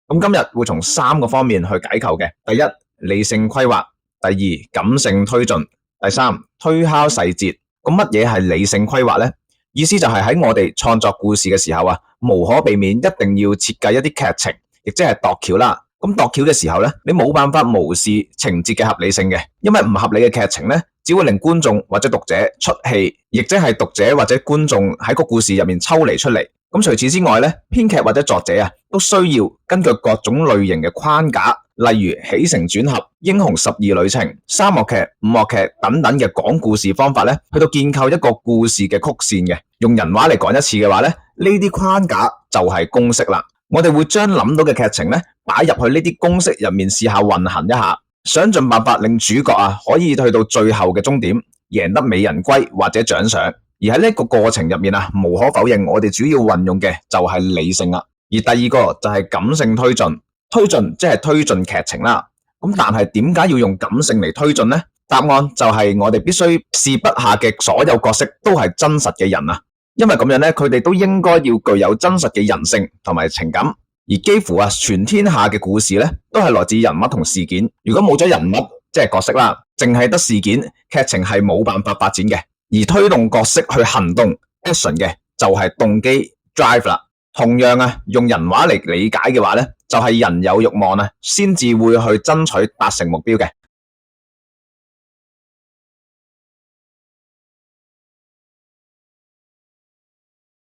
咁今日會從3個方面去解構嘅。第一，理性規劃；第二，感性推進；第三，推敲細節。咁乜嘢係理性規劃呢？意思就係喺我哋創作故事嘅時候啊，無可避免一定要設計一啲劇情，亦即係度橋啦。咁度橋嘅時候呢，你冇辦法無視情節嘅合理性嘅，因為唔合理嘅劇情呢，只會令觀眾或者讀者出戲，亦即係讀者或者觀眾喺個故事入面抽離出嚟。咁除此之外呢，編劇或者作者啊，都需要根據各種類型嘅框架，例如起承轉合、英雄十二旅程、三幕劇、五幕劇等等嘅講故事方法呢，去到建構一個故事嘅曲線嘅。用人話嚟講一次嘅話呢，呢啲框架就係公式啦。我哋會將諗到嘅劇情呢，擺入去呢啲公式入面試下運行一下，想盡辦法令主角啊可以去到最後嘅終點，贏得美人歸或者獎賞。而喺呢個過程入面啊，無可否認我哋主要運用嘅就係理性啦。而第二個就係感性推進，推進即係推進劇情啦。咁但係點解要用感性嚟推進呢？答案就係我哋必須視筆下嘅所有角色都係真實嘅人啊，因為咁樣呢，佢哋都應該要具有真實嘅人性同埋情感。而幾乎啊全天下嘅故事呢，都係來自人物同事件。如果冇咗人物即係角色啦，淨係得事件，劇情係冇辦法發展嘅。而推動角色去行動 action 嘅就係動機 drive 啦。同樣啊，用人話嚟理解嘅話呢，就係人有慾望啊，先至會去爭取達成目標嘅。